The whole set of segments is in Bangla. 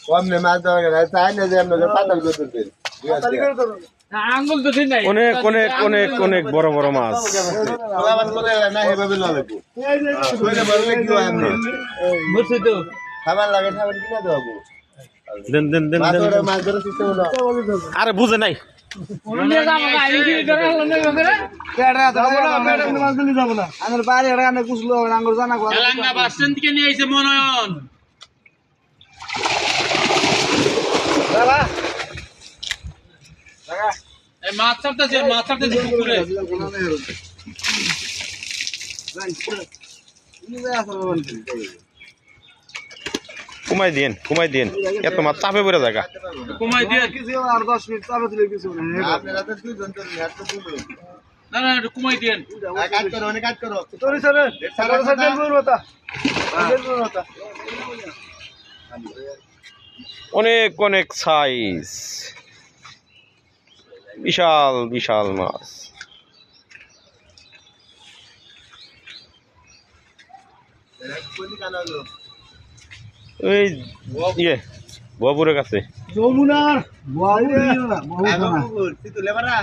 কমনে মাছ ধরা গেলে তাই না যে আপনাকে পাতাল করে তুলবেন আঙ্গুল তো ঠিক নাই অনেক অনেক অনেক অনেক বড় বড় মাছ না এভাবে লাগবে কি হয় আপনি বুঝছি তো খাবার লাগে খাবার কিনা দেবো দেন দেন দেন মাছ দেন। ধরে মাছ ধরে সিস্টেম হলো আরে বুঝে নাই উনি যাবো না আমি কি করে হলো না করে আমার বাড়ি এখানে কুছলো আঙ্গুর জানা কথা এলাঙ্গা বাস স্ট্যান্ড থেকে নিয়ে আইছে মনোয়ন বাবা এই মাছ ছাড়তেছে পুকুরে কুমাই দিন এত মাছ চাপে পড়ে জায়গা কমাই দিয়ে আর 10 মিনিট চাপে দিলে কিছু না আপনারা তো দুজন তো হাত তো তুলবেন না একটু কমাই দেন কাজ করো অনেক কাজ করো তোরি স্যার সারা বল হতা বল হতা অনেক অনেক সাইজ বিশাল বিশাল মাছ কোন কানা হলো ওই ইয়ে বাবুরের কাছে যমুনার বাবু দিও না আগো কুকুর তুই লেবারা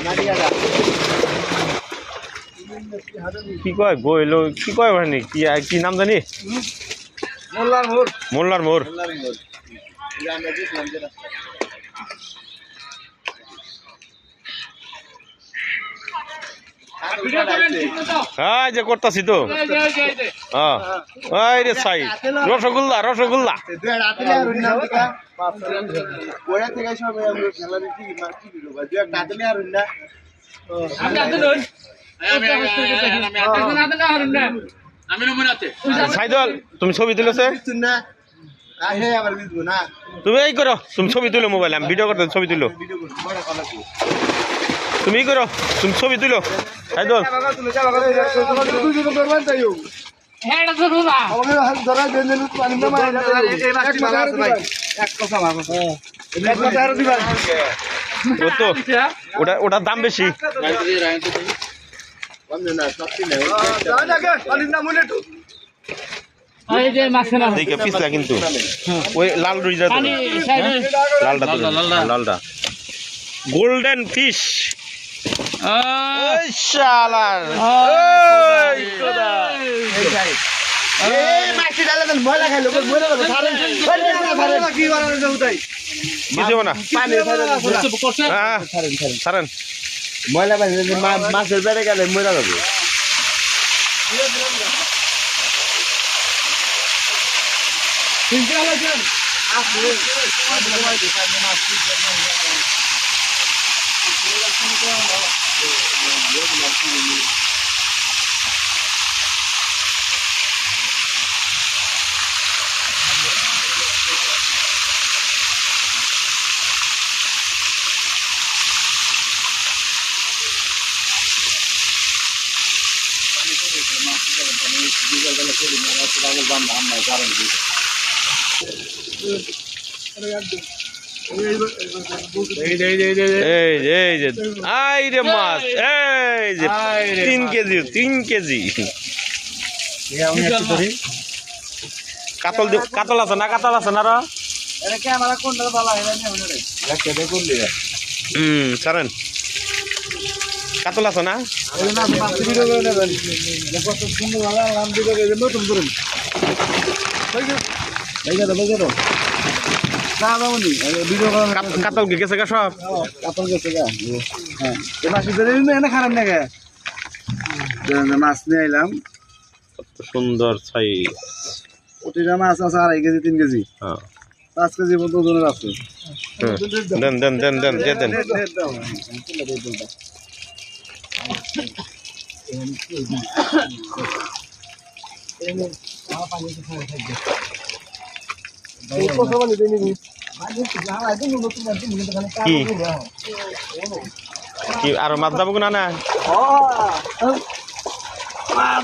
না দিয়াটা কি কয় বইলো কি কয় মানে কি নাম জানি মোল্লার মোর মোল্লার মোর আল্লাহর মোর এটা আমরা দেখলাম যে রাস্তা ভিডিও করেন ঠিক মতো হ্যাঁ যে করতাছি তো এই হ্যাঁ ওই রে সাই রসগোল্লা রসগোল্লা দুই রাতে আর না দিকা ওরা থেকে সব আমরা খেলা দিছি মাছ কি দিলো দুই রাতে আর না আপনি আছেন ধরুন আমি নমুনা আছে সাইদল তুমি ছবি তুলেছে দিছুন না আহে আবার দিছু না তুমি এই করো তুমি ছবি তুলো মোবাইলে আমি ভিডিও করতে ছবি তুলো ভিডিও করব বড় কলা কি তুমি করো তুমি ছবি তুলো সাইদল বাবা তুমি যা বাবা তুই যদি করবেন তাইও হ্যাঁ এটা তো রুলা আমাকে ধরা দেন দেন পানি না মারা এই মাছটি ভালো আছে ভাই এক কথা ভালো এক কথা আর দিবা ও তো ওটার দাম বেশি বন্ধ না সত্যি না যা যাকে পানি না মনে তো এই যে মাছ না দেখে পিছলা কিন্তু ওই লাল রুইটা তো পানি সাইডে লালটা তো লালটা গোল্ডেন ফিশ ওই শালার ওই খোদা এই মাছি ডালে দেন ময়লা খাইলো ময়লা খাবে সারেন কি বানানো যাও তাই কিছু না পানি সারেন করছে হ্যাঁ সারেন ময়লা পানি মাছের বেড়ে গেলে ময়লা যাবে চিন্তা লাগছেন এই যে আই রে মাছ এই যে 3 কেজি কাতল আছে না রা এটা ক্যামেরা কোনটা ভালো হয় না মনে রে একটা দেখুন দিরা সারেন কাতল আছে না এই না পাঁচ ভিডিও করে নেবেন দেখো তো সুন্দর ভালো নাম দিবে যে নতুন করুন ভাই দাও না দাওনি ভিডিও করা কাতল কি গেছে গা সব কাপড় গেছে গা হ্যাঁ এই মাছ ধরে এনে খারাপ না গে মাছ নিয়ে এলাম কত সুন্দর সাইজ প্রতিটা মাছ আছে 2.5 কেজি 3 কেজি হ্যাঁ 5 কেজি মতো ওজনের আছে দেন দিয়ে দেন কি আর মাছ যাবো না না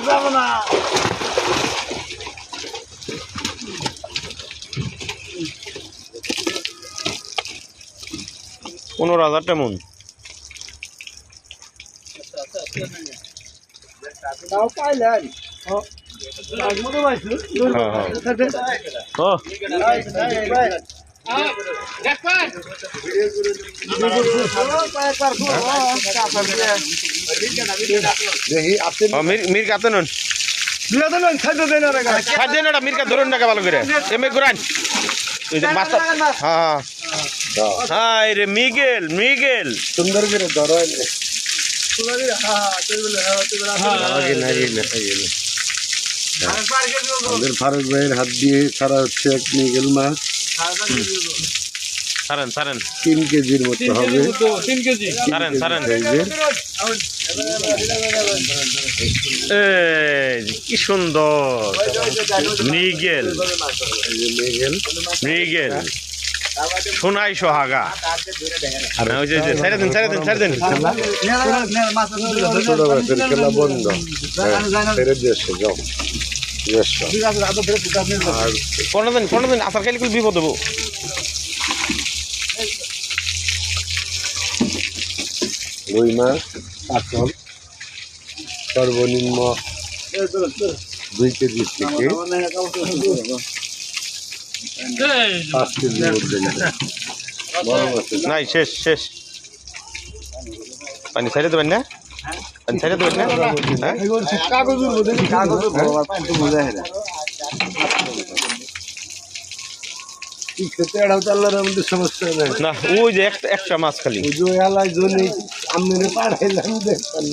যাব না 15,000 তেমন তাও পাইলেন ও দেখবেন দেখি আপনি মির কাতে নুন ছাড় দেন ওটা মিরকা ধরুন না ভালো করে এমে ঘুরান এই যে মাছ হ্যাঁ হ্যাঁ রে মিগেল মিগেল সুন্দর করে ধরো আমাদের ফারুক ভাইয়ের হাত দিয়ে ছাড়া হচ্ছে এক মিগেল মাছ ছাড়েন ছাড়েন 3 কেজির মতো হবে 3 কেজি ছাড়েন ছাড়েন সাইজের। এই কি সুন্দর মৃগেল এই যে মিগেল মৃগেল সোনাই সোহাগা আর ওই যে ছেড়ে দিন ছেড়ে দিন ছেড়ে দিন ছোট মাছের খেলা বন্ধ ফেরত দেশে যাও দেশে। আর কোনো দিন আসার খাইলে খুব বিপদ হবো রুই মাছ কাতল সর্বনিম্ন 2 কেজি থেকে 5 কেজির মধ্যে বড় মাছের নাই শেষ শেষ পানি ছেড়ে দেবেন না পানি ছেড়ে দেবেন না হ্যাঁ খেতে এড়াও চাল্লার আমাদের সমস্যা নেই না ওই যে একটা মাছ খালি ওই যে এলাকায় জন্য আমি পাঠাইলাম দেখতাম